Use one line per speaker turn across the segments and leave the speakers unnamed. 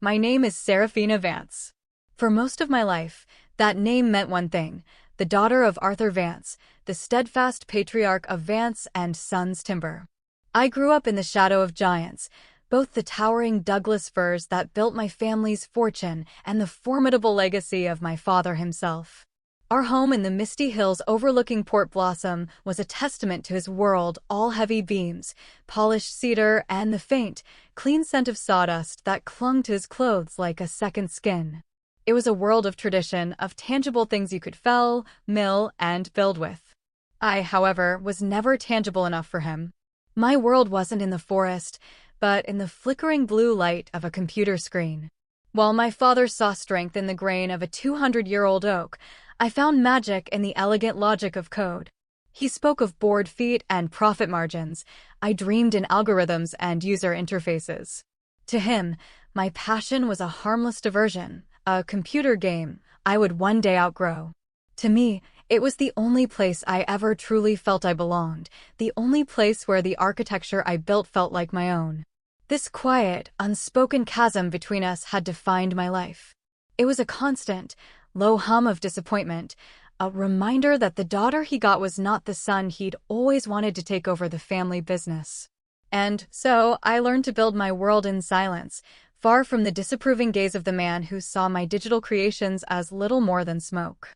My name is Serafina Vance. For most of my life, that name meant one thing: the daughter of Arthur Vance, the steadfast patriarch of Vance and Sons Timber. I grew up in the shadow of giants, both the towering Douglas firs that built my family's fortune and the formidable legacy of my father himself. Our home in the misty hills overlooking Port Blossom was a testament to his world, all heavy beams, polished cedar, and the faint, clean scent of sawdust that clung to his clothes like a second skin. It was a world of tradition, of tangible things you could fell, mill, and build with. I, however, was never tangible enough for him. My world wasn't in the forest, but in the flickering blue light of a computer screen. While my father saw strength in the grain of a 200-year-old oak, I found magic in the elegant logic of code. He spoke of board feet and profit margins. I dreamed in algorithms and user interfaces. To him, my passion was a harmless diversion, a computer game I would one day outgrow. To me, it was the only place I ever truly felt I belonged, the only place where the architecture I built felt like my own. This quiet, unspoken chasm between us had defined my life. It was a constant, low hum of disappointment, a reminder that the daughter he got was not the son he'd always wanted to take over the family business. And so I learned to build my world in silence, far from the disapproving gaze of the man who saw my digital creations as little more than smoke.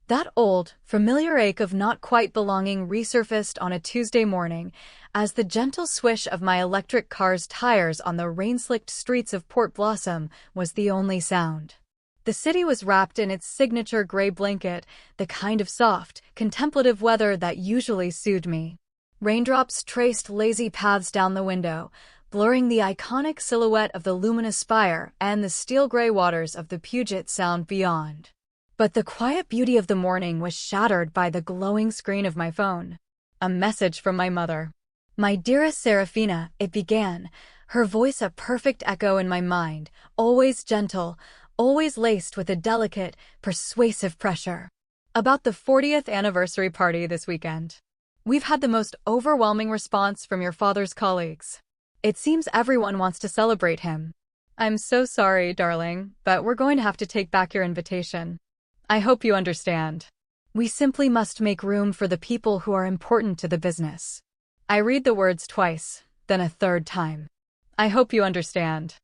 That old, familiar ache of not quite belonging resurfaced on a Tuesday morning as the gentle swish of my electric car's tires on the rain-slicked streets of Port Blossom was the only sound. The city was wrapped in its signature gray blanket, the kind of soft, contemplative weather that usually soothed me. Raindrops traced lazy paths down the window, blurring the iconic silhouette of the luminous spire and the steel-gray waters of the Puget Sound beyond. But the quiet beauty of the morning was shattered by the glowing screen of my phone. A message from my mother. "My dearest Serafina," it began, her voice a perfect echo in my mind, always gentle, always laced with a delicate, persuasive pressure. "About the 40th anniversary party this weekend. We've had the most overwhelming response from your father's colleagues. It seems everyone wants to celebrate him. I'm so sorry, darling, but we're going to have to take back your invitation. I hope you understand. We simply must make room for the people who are important to the business." I read the words twice, then a third time. I hope you understand.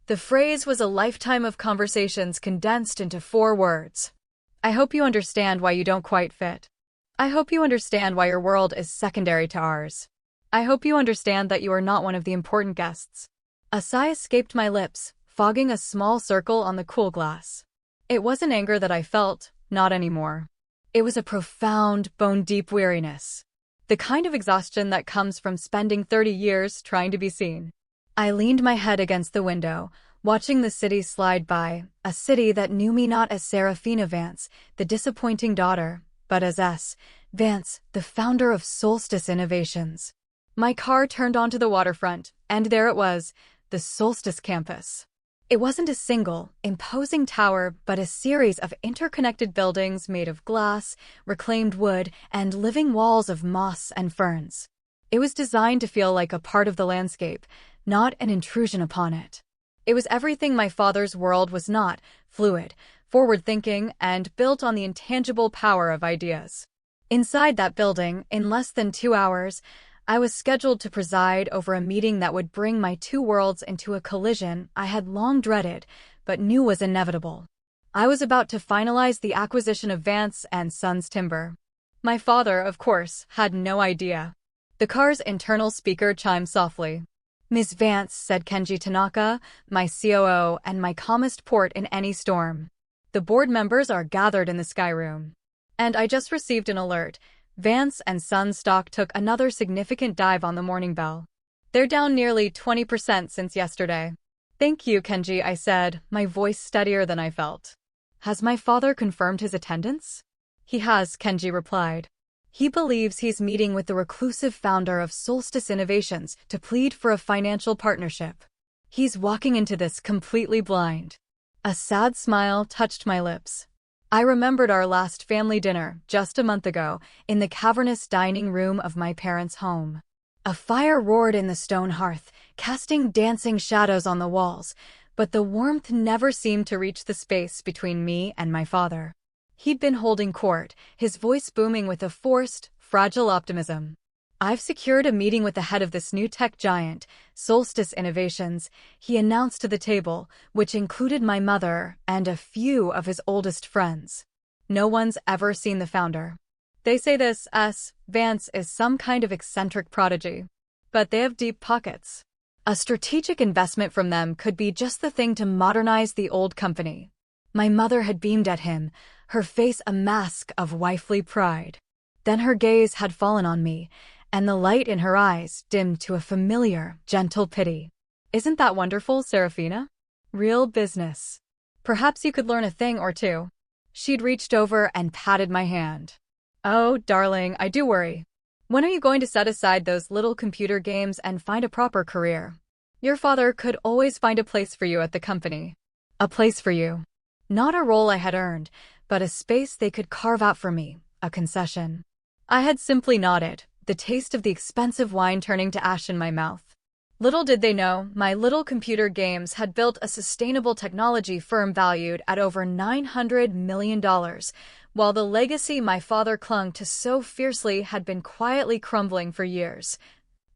The phrase was a lifetime of conversations condensed into 4 words. I hope you understand why you don't quite fit. I hope you understand why your world is secondary to ours. I hope you understand that you are not one of the important guests. A sigh escaped my lips, fogging a small circle on the cool glass. It wasn't anger that I felt, not anymore. It was a profound, bone-deep weariness. The kind of exhaustion that comes from spending 30 years trying to be seen. I leaned my head against the window, watching the city slide by, a city that knew me not as Serafina Vance, the disappointing daughter, but as S. Vance, the founder of Solstice Innovations. My car turned onto the waterfront, and there it was, the Solstice campus. It wasn't a single, imposing tower, but a series of interconnected buildings made of glass, reclaimed wood, and living walls of moss and ferns. It was designed to feel like a part of the landscape, not an intrusion upon it. It was everything my father's world was not: fluid, forward-thinking, and built on the intangible power of ideas. Inside that building, in less than 2 hours, I was scheduled to preside over a meeting that would bring my 2 worlds into a collision I had long dreaded, but knew was inevitable. I was about to finalize the acquisition of Vance and Sons Timber. My father, of course, had no idea. The car's internal speaker chimed softly. "Ms. Vance," said Kenji Tanaka, my COO and my calmest port in any storm. "The board members are gathered in the Sky Room. And I just received an alert. Vance and Sons stock took another significant dive on the morning bell. They're down nearly 20% since yesterday." "Thank you, Kenji," I said, my voice steadier than I felt. "Has my father confirmed his attendance?" "He has," Kenji replied. "He believes he's meeting with the reclusive founder of Solstice Innovations to plead for a financial partnership. He's walking into this completely blind." A sad smile touched my lips. I remembered our last family dinner, just a month ago, in the cavernous dining room of my parents' home. A fire roared in the stone hearth, casting dancing shadows on the walls, but the warmth never seemed to reach the space between me and my father. He'd been holding court, his voice booming with a forced, fragile optimism. "I've secured a meeting with the head of this new tech giant, Solstice Innovations," he announced to the table, which included my mother and a few of his oldest friends. "No one's ever seen the founder. They say this Vance is some kind of eccentric prodigy. But they have deep pockets. A strategic investment from them could be just the thing to modernize the old company." My mother had beamed at him, her face a mask of wifely pride. Then her gaze had fallen on me, and the light in her eyes dimmed to a familiar, gentle pity. "Isn't that wonderful, Serafina? Real business. Perhaps you could learn a thing or two." She'd reached over and patted my hand. "Oh, darling, I do worry. When are you going to set aside those little computer games and find a proper career? Your father could always find a place for you at the company." A place for you. Not a role I had earned, but a space they could carve out for me, a concession. I had simply nodded, the taste of the expensive wine turning to ash in my mouth. Little did they know, my little computer games had built a sustainable technology firm valued at over $900 million, while the legacy my father clung to so fiercely had been quietly crumbling for years.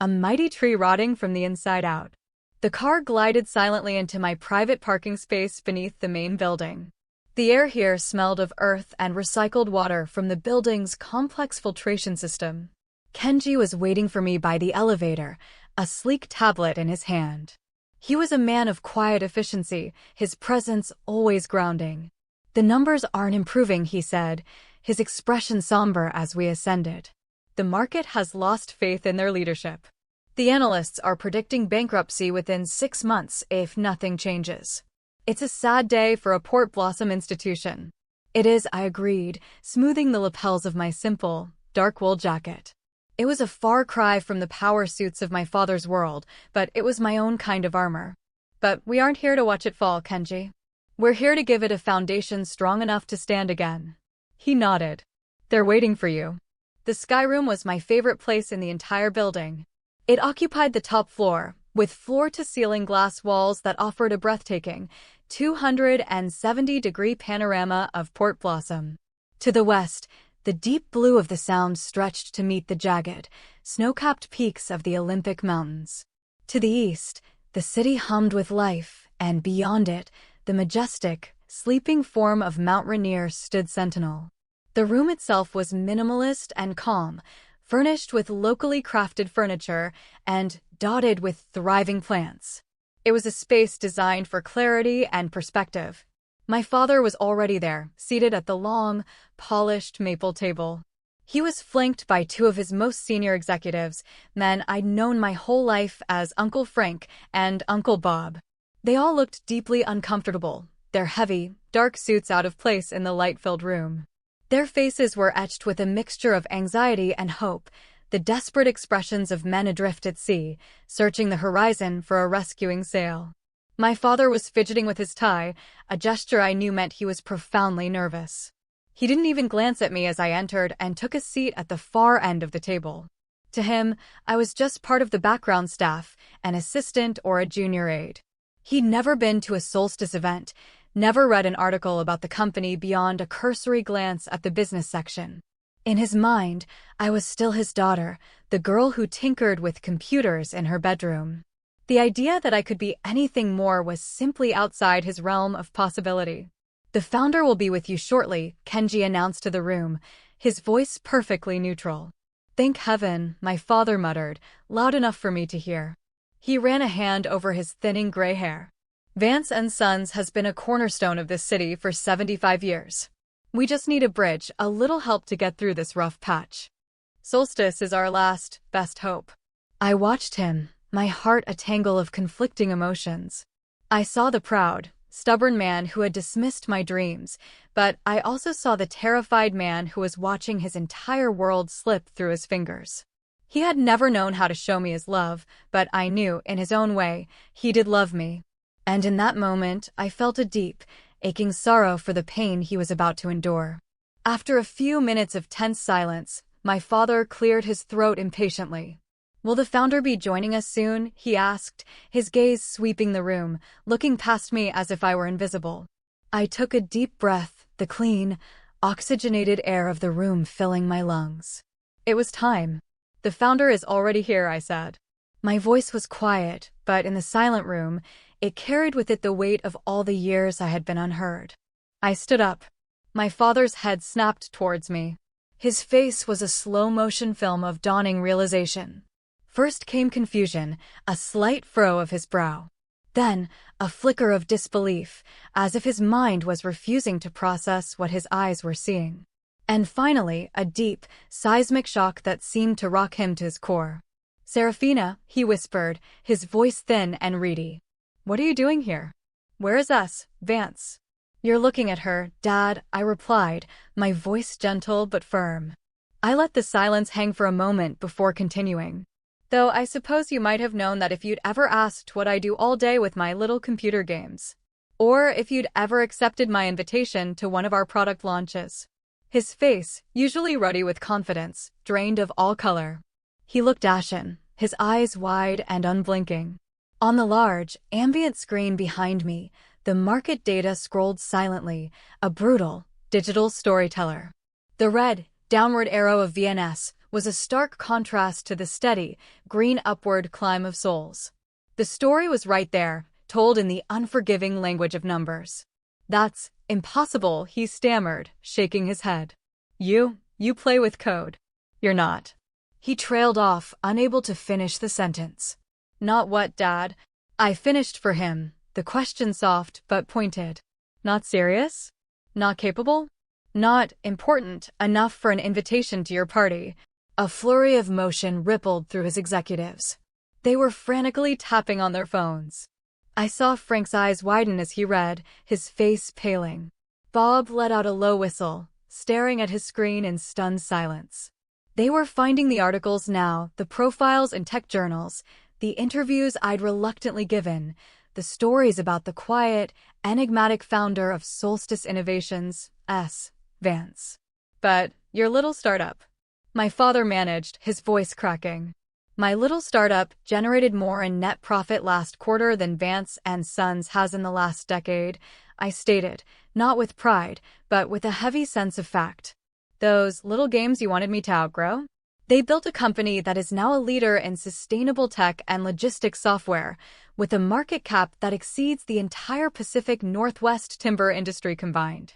A mighty tree rotting from the inside out. The car glided silently into my private parking space beneath the main building. The air here smelled of earth and recycled water from the building's complex filtration system. Kenji was waiting for me by the elevator, a sleek tablet in his hand. He was a man of quiet efficiency, his presence always grounding. "The numbers aren't improving," he said, his expression somber as we ascended. "The market has lost faith in their leadership. The analysts are predicting bankruptcy within 6 months if nothing changes. It's a sad day for a Port Blossom institution." "It is," I agreed, smoothing the lapels of my simple, dark wool jacket. It was a far cry from the power suits of my father's world, but it was my own kind of armor. "But we aren't here to watch it fall, Kenji. We're here to give it a foundation strong enough to stand again." He nodded. "They're waiting for you." The Sky Room was my favorite place in the entire building. It occupied the top floor, with floor-to-ceiling glass walls that offered a breathtaking 270-degree panorama of Port Blossom. To the west, the deep blue of the Sound stretched to meet the jagged, snow-capped peaks of the Olympic Mountains. To the east, the city hummed with life, and beyond it, the majestic, sleeping form of Mount Rainier stood sentinel. The room itself was minimalist and calm, furnished with locally crafted furniture and dotted with thriving plants. It was a space designed for clarity and perspective. My father was already there, seated at the long, polished maple table. He was flanked by 2 of his most senior executives, men I'd known my whole life as Uncle Frank and Uncle Bob. They all looked deeply uncomfortable, their heavy, dark suits out of place in the light-filled room. Their faces were etched with a mixture of anxiety and hope, the desperate expressions of men adrift at sea, searching the horizon for a rescuing sail. My father was fidgeting with his tie, a gesture I knew meant he was profoundly nervous. He didn't even glance at me as I entered and took a seat at the far end of the table. To him, I was just part of the background staff, an assistant or a junior aide. He'd never been to a Solstice event, never read an article about the company beyond a cursory glance at the business section. In his mind, I was still his daughter, the girl who tinkered with computers in her bedroom. The idea that I could be anything more was simply outside his realm of possibility. "The founder will be with you shortly," Kenji announced to the room, his voice perfectly neutral. "Thank heaven," my father muttered, loud enough for me to hear. He ran a hand over his thinning gray hair. "Vance and Sons has been a cornerstone of this city for 75 years. We just need a bridge, a little help to get through this rough patch. Solstice is our last, best hope." I watched him, my heart a tangle of conflicting emotions. I saw the proud, stubborn man who had dismissed my dreams, but I also saw the terrified man who was watching his entire world slip through his fingers. He had never known how to show me his love, but I knew, in his own way, he did love me. And in that moment, I felt a deep, aching sorrow for the pain he was about to endure. After a few minutes of tense silence, my father cleared his throat impatiently. Will the founder be joining us soon? He asked, his gaze sweeping the room, looking past me as if I were invisible. I took a deep breath, the clean, oxygenated air of the room filling my lungs. It was time. The founder is already here, I said. My voice was quiet, but in the silent room, it carried with it the weight of all the years I had been unheard. I stood up. My father's head snapped towards me. His face was a slow-motion film of dawning realization. First came confusion, a slight furrow of his brow. Then, a flicker of disbelief, as if his mind was refusing to process what his eyes were seeing. And finally, a deep, seismic shock that seemed to rock him to his core. "Serafina," he whispered, his voice thin and reedy. "What are you doing here? Where is us, Vance?" "You're looking at her, Dad," I replied, my voice gentle but firm. I let the silence hang for a moment before continuing. "Though I suppose you might have known that if you'd ever asked what I do all day with my little computer games. Or if you'd ever accepted my invitation to one of our product launches." His face, usually ruddy with confidence, drained of all color. He looked ashen, his eyes wide and unblinking. On the large, ambient screen behind me, the market data scrolled silently, a brutal, digital storyteller. The red, downward arrow of VNS was a stark contrast to the steady, green upward climb of souls. The story was right there, told in the unforgiving language of numbers. "That's impossible," he stammered, shaking his head. You play with code. You're not." He trailed off, unable to finish the sentence. "Not what, Dad?" I finished for him, the question soft but pointed. "Not serious? Not capable? Not important enough for an invitation to your party?" A flurry of motion rippled through his executives. They were frantically tapping on their phones. I saw Frank's eyes widen as he read, his face paling. Bob let out a low whistle, staring at his screen in stunned silence. They were finding the articles now, the profiles in tech journals, the interviews I'd reluctantly given, the stories about the quiet, enigmatic founder of Solstice Innovations, Vance. "But your little startup," my father managed, his voice cracking. "My little startup generated more in net profit last quarter than Vance and Sons has in the last decade," I stated, not with pride, but with a heavy sense of fact. "Those little games you wanted me to outgrow? They built a company that is now a leader in sustainable tech and logistics software, with a market cap that exceeds the entire Pacific Northwest timber industry combined."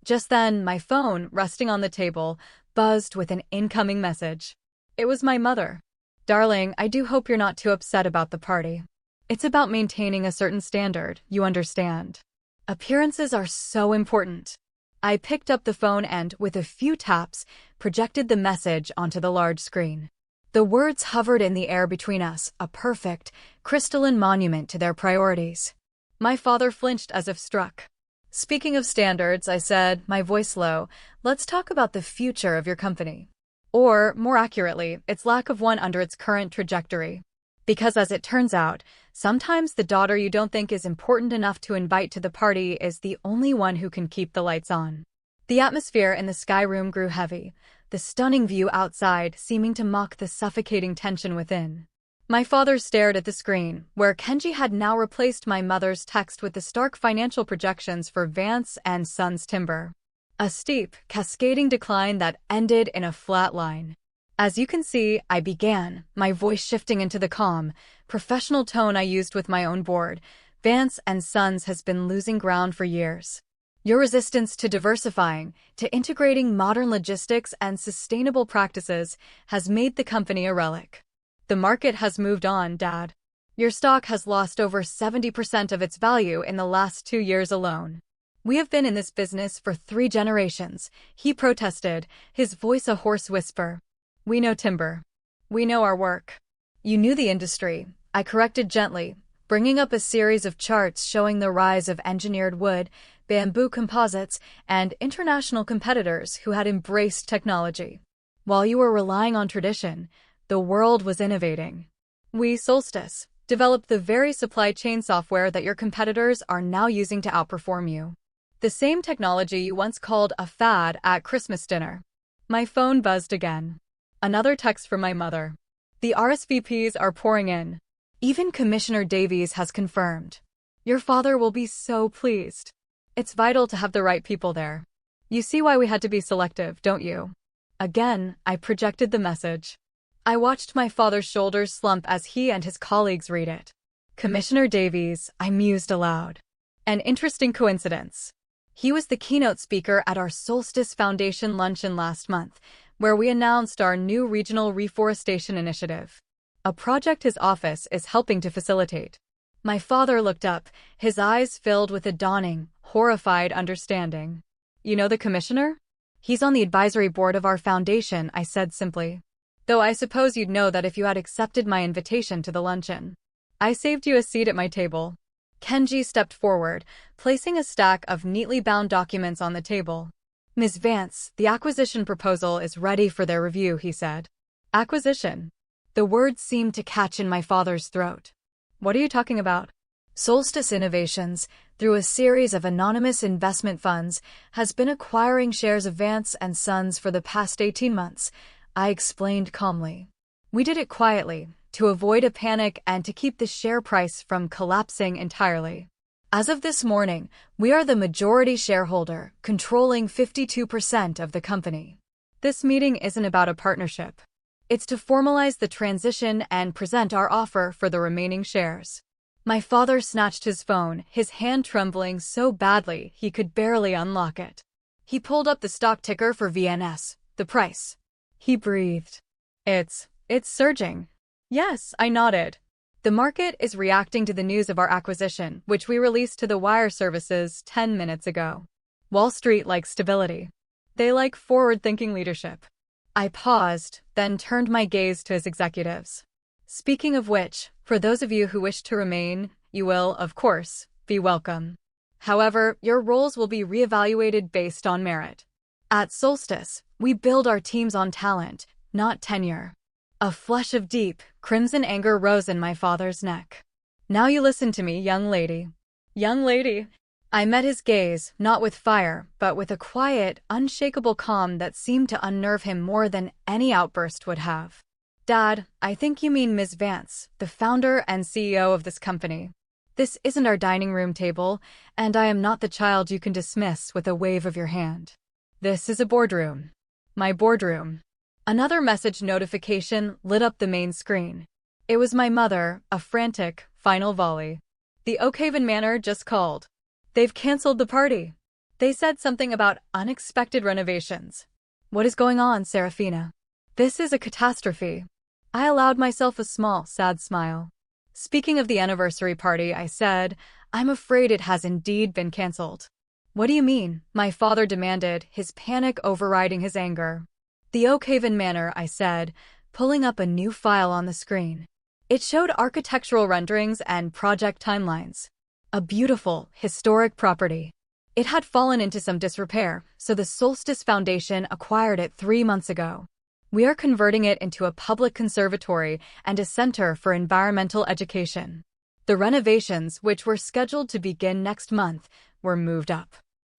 Just then, my phone, resting on the table, buzzed with an incoming message. It was my mother. "Darling, I do hope you're not too upset about the party. It's about maintaining a certain standard, you understand. Appearances are so important." I picked up the phone and, with a few taps, projected the message onto the large screen. The words hovered in the air between us, a perfect, crystalline monument to their priorities. My father flinched as if struck. "Speaking of standards," I said, my voice low, "let's talk about the future of your company. Or, more accurately, its lack of one under its current trajectory. Because as it turns out, sometimes the daughter you don't think is important enough to invite to the party is the only one who can keep the lights on." The atmosphere in the sky room grew heavy, the stunning view outside seeming to mock the suffocating tension within. My father stared at the screen, where Kenji had now replaced my mother's text with the stark financial projections for Vance and Sons Timber. A steep, cascading decline that ended in a flat line. "As you can see," I began, my voice shifting into the calm, professional tone I used with my own board, "Vance and Sons has been losing ground for years. Your resistance to diversifying, to integrating modern logistics and sustainable practices has made the company a relic. The market has moved on, Dad. Your stock has lost over 70% of its value in the last 2 years alone. We have been in this business for 3 generations, he protested, his voice a hoarse whisper. We know timber. We know our work. You knew the industry, I corrected gently, bringing up a series of charts showing the rise of engineered wood, bamboo composites, and international competitors who had embraced technology. While you were relying on tradition, the world was innovating. We, Solstice, developed the very supply chain software that your competitors are now using to outperform you. The same technology you once called a fad at Christmas dinner." My phone buzzed again. Another text from my mother. The RSVPs are pouring in. Even Commissioner Davies has confirmed. Your father will be so pleased. It's vital to have the right people there. You see why we had to be selective, don't you? Again, I projected the message. I watched my father's shoulders slump as he and his colleagues read it. Commissioner Davies, I mused aloud. An interesting coincidence. He was the keynote speaker at our Solstice Foundation luncheon last month, where we announced our new regional reforestation initiative. A project his office is helping to facilitate. My father looked up, his eyes filled with a dawning, horrified understanding. You know the commissioner? He's on the advisory board of our foundation, I said simply. Though I suppose you'd know that if you had accepted my invitation to the luncheon. I saved you a seat at my table. Kenji stepped forward, placing a stack of neatly bound documents on the table. Ms. Vance, the acquisition proposal is ready for their review, he said. Acquisition. The words seemed to catch in my father's throat. What are you talking about? Solstice Innovations, through a series of anonymous investment funds, has been acquiring shares of Vance and Sons for the past 18 months, I explained calmly. We did it quietly, to avoid a panic and to keep the share price from collapsing entirely. As of this morning, we are the majority shareholder, controlling 52% of the company. This meeting isn't about a partnership. It's to formalize the transition and present our offer for the remaining shares. My father snatched his phone, his hand trembling so badly he could barely unlock it. He pulled up the stock ticker for VNS, the price. He breathed. It's surging. Yes, I nodded. The market is reacting to the news of our acquisition, which we released to the wire services 10 minutes ago. Wall Street likes stability. They like forward-thinking leadership. I paused, then turned my gaze to his executives. Speaking of which, for those of you who wish to remain, you will, of course, be welcome. However, your roles will be reevaluated based on merit. At Solstice, we build our teams on talent, not tenure. A flush of deep, crimson anger rose in my father's neck. Now you listen to me, young lady. Young lady. I met his gaze, not with fire, but with a quiet, unshakable calm that seemed to unnerve him more than any outburst would have. Dad, I think you mean Ms. Vance, the founder and CEO of this company. This isn't our dining room table, and I am not the child you can dismiss with a wave of your hand. This is a boardroom. My boardroom. Another message notification lit up the main screen. It was my mother, a frantic, final volley. The Oakhaven Manor just called. They've canceled the party. They said something about unexpected renovations. What is going on, Serafina? This is a catastrophe. I allowed myself a small, sad smile. Speaking of the anniversary party, I said, I'm afraid it has indeed been canceled. What do you mean? My father demanded, his panic overriding his anger. The Oakhaven Manor, I said, pulling up a new file on the screen. It showed architectural renderings and project timelines. A beautiful, historic property. It had fallen into some disrepair, so the Solstice Foundation acquired it 3 months ago. We are converting it into a public conservatory and a center for environmental education. The renovations, which were scheduled to begin next month, were moved up.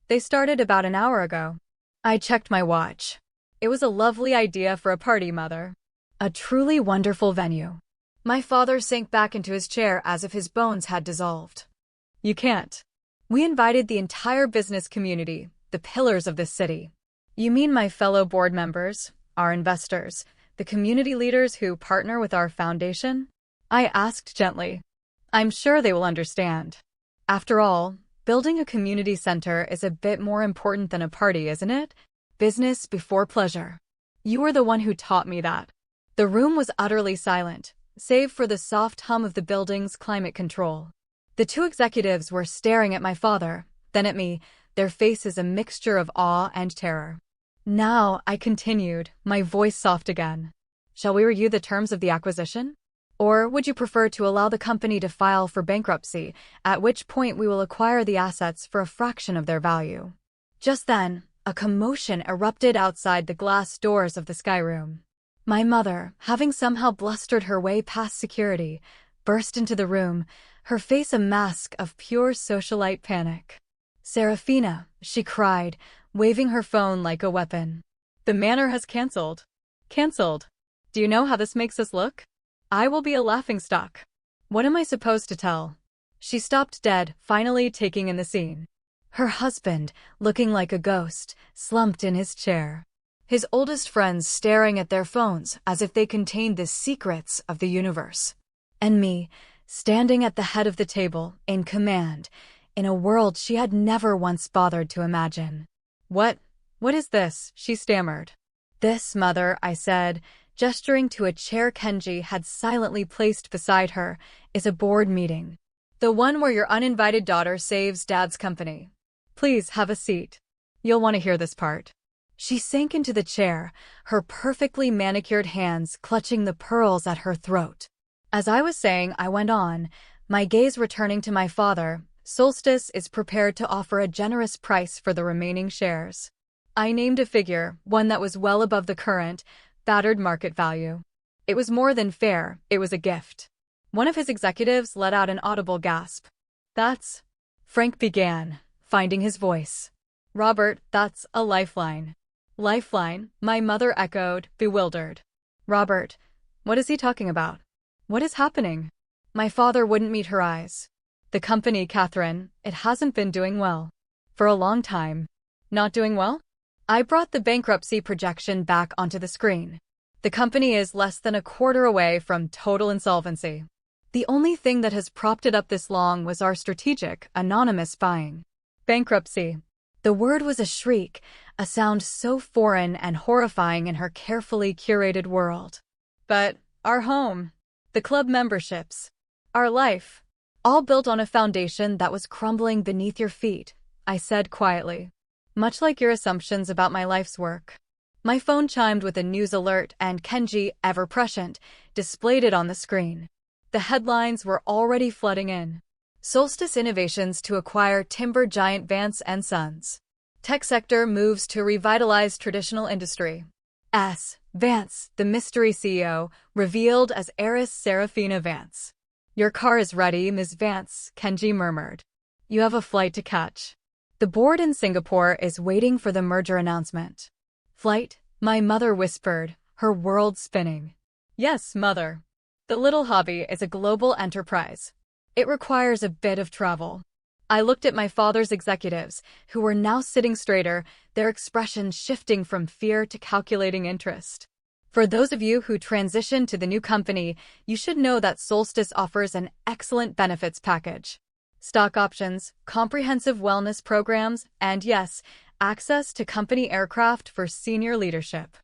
They started about an hour ago. I checked my watch. It was a lovely idea for a party, Mother. A truly wonderful venue. My father sank back into his chair as if his bones had dissolved. You can't. We invited the entire business community, the pillars of this city. You mean my fellow board members, our investors, the community leaders who partner with our foundation? I asked gently. I'm sure they will understand. After all, building a community center is a bit more important than a party, isn't it? Business before pleasure. You were the one who taught me that. The room was utterly silent, save for the soft hum of the building's climate control. The two executives were staring at my father, then at me, their faces a mixture of awe and terror. Now, I continued, my voice soft again. Shall we review the terms of the acquisition? Or would you prefer to allow the company to file for bankruptcy, at which point we will acquire the assets for a fraction of their value? Just then, a commotion erupted outside the glass doors of the Sky Room. My mother, having somehow blustered her way past security, burst into the room, her face a mask of pure socialite panic. Serafina, she cried, waving her phone like a weapon. The manor has canceled. Canceled. Do you know how this makes us look? I will be a laughingstock. What am I supposed to tell? She stopped dead, finally taking in the scene. Her husband, looking like a ghost, slumped in his chair. His oldest friends staring at their phones as if they contained the secrets of the universe. And me, standing at the head of the table, in command, in a world she had never once bothered to imagine. What is this? She stammered. This, mother, I said, gesturing to a chair Kenji had silently placed beside her, is a board meeting. The one where your uninvited daughter saves dad's company. Please have a seat. You'll want to hear this part. She sank into the chair, her perfectly manicured hands clutching the pearls at her throat. As I was saying, I went on, my gaze returning to my father. Solstice is prepared to offer a generous price for the remaining shares. I named a figure, one that was well above the current, battered market value. It was more than fair, it was a gift. One of his executives let out an audible gasp. That's... Frank began, finding his voice. Robert, that's a lifeline. Lifeline, my mother echoed, bewildered. Robert, what is he talking about? What is happening? My father wouldn't meet her eyes. The company, Catherine, it hasn't been doing well. For a long time. Not doing well? I brought the bankruptcy projection back onto the screen. The company is less than a quarter away from total insolvency. The only thing that has propped it up this long was our strategic, anonymous buying. Bankruptcy. The word was a shriek, a sound so foreign and horrifying in her carefully curated world. But our home, the club memberships, our life, all built on a foundation that was crumbling beneath your feet, I said quietly. Much like your assumptions about my life's work. My phone chimed with a news alert and Kenji, ever prescient, displayed it on the screen. The headlines were already flooding in. Solstice Innovations to acquire timber giant Vance & Sons. Tech sector moves to revitalize traditional industry. Vance, the mystery CEO, revealed as heiress Serafina Vance. Your car is ready, Ms. Vance, Kenji murmured. You have a flight to catch. The board in Singapore is waiting for the merger announcement. Flight? My mother whispered, her world spinning. Yes, mother. The little hobby is a global enterprise. It requires a bit of travel. I looked at my father's executives, who were now sitting straighter, their expressions shifting from fear to calculating interest. For those of you who transition to the new company, you should know that Solstice offers an excellent benefits package. Stock options, comprehensive wellness programs, and yes, access to company aircraft for senior leadership.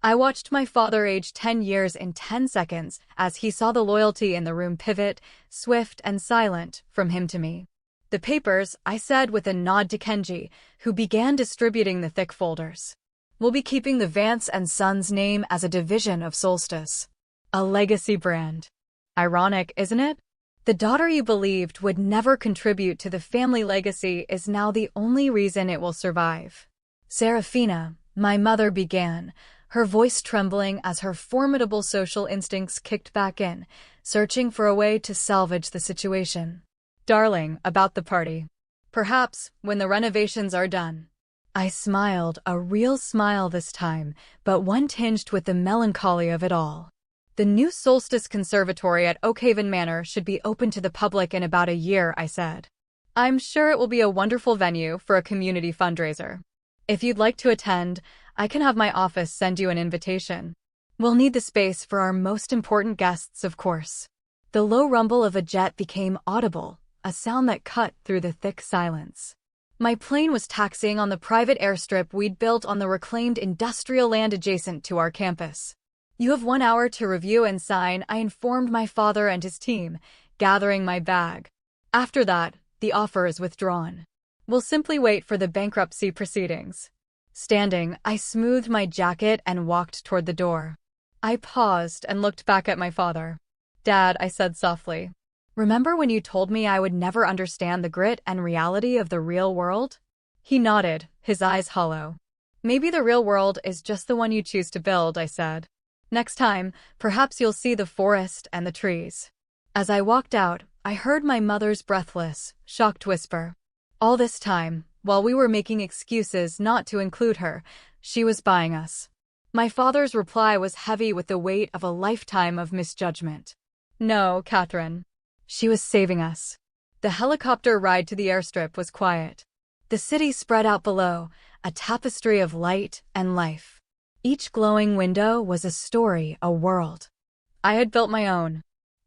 I watched my father age 10 years in 10 seconds as he saw the loyalty in the room pivot, swift and silent, from him to me. The papers, I said with a nod to Kenji, who began distributing the thick folders. We'll be keeping the Vance & Sons name as a division of Solstice. A legacy brand. Ironic, isn't it? The daughter you believed would never contribute to the family legacy is now the only reason it will survive. Serafina, my mother began, her voice trembling as her formidable social instincts kicked back in, searching for a way to salvage the situation. Darling, about the party. Perhaps, when the renovations are done. I smiled, a real smile this time, but one tinged with the melancholy of it all. The new Solstice Conservatory at Oakhaven Manor should be open to the public in about a year, I said. I'm sure it will be a wonderful venue for a community fundraiser. If you'd like to attend, I can have my office send you an invitation. We'll need the space for our most important guests, of course. The low rumble of a jet became audible, a sound that cut through the thick silence. My plane was taxiing on the private airstrip we'd built on the reclaimed industrial land adjacent to our campus. You have 1 hour to review and sign, I informed my father and his team, gathering my bag. After that, the offer is withdrawn. We'll simply wait for the bankruptcy proceedings. Standing, I smoothed my jacket and walked toward the door. I paused and looked back at my father. Dad, I said softly. Remember when you told me I would never understand the grit and reality of the real world? He nodded, his eyes hollow. Maybe the real world is just the one you choose to build, I said. Next time, perhaps you'll see the forest and the trees. As I walked out, I heard my mother's breathless, shocked whisper. All this time, while we were making excuses not to include her, she was buying us. My father's reply was heavy with the weight of a lifetime of misjudgment. No, Catherine. She was saving us. The helicopter ride to the airstrip was quiet. The city spread out below, a tapestry of light and life. Each glowing window was a story, a world. I had built my own.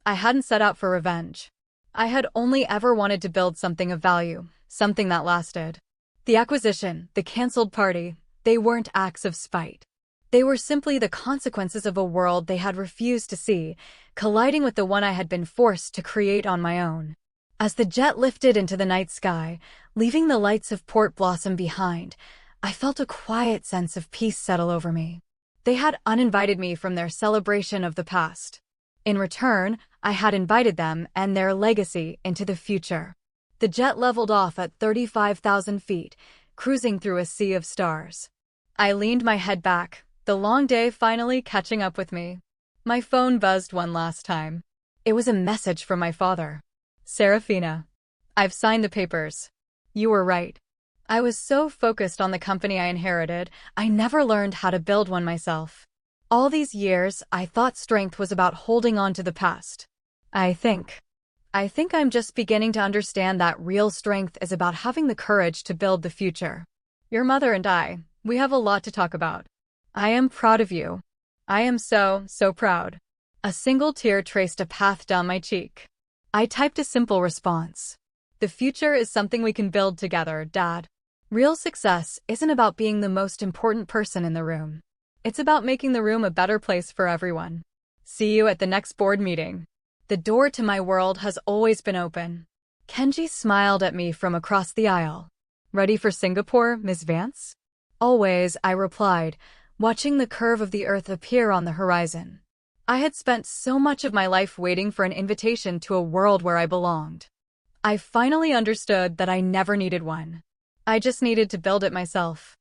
I hadn't set out for revenge. I had only ever wanted to build something of value, something that lasted. The acquisition, the cancelled party, they weren't acts of spite. They were simply the consequences of a world they had refused to see, colliding with the one I had been forced to create on my own. As the jet lifted into the night sky, leaving the lights of Port Blossom behind, I felt a quiet sense of peace settle over me. They had uninvited me from their celebration of the past. In return, I had invited them and their legacy into the future. The jet leveled off at 35,000 feet, cruising through a sea of stars. I leaned my head back, the long day finally catching up with me. My phone buzzed one last time. It was a message from my father. Serafina, I've signed the papers. You were right. I was so focused on the company I inherited, I never learned how to build one myself. All these years, I thought strength was about holding on to the past. I think I'm just beginning to understand that real strength is about having the courage to build the future. Your mother and I, we have a lot to talk about. I am proud of you. I am so proud. A single tear traced a path down my cheek. I typed a simple response. The future is something we can build together, Dad. Real success isn't about being the most important person in the room. It's about making the room a better place for everyone. See you at the next board meeting. The door to my world has always been open. Kenji smiled at me from across the aisle. Ready for Singapore, Miss Vance? Always, I replied, watching the curve of the earth appear on the horizon. I had spent so much of my life waiting for an invitation to a world where I belonged. I finally understood that I never needed one. I just needed to build it myself.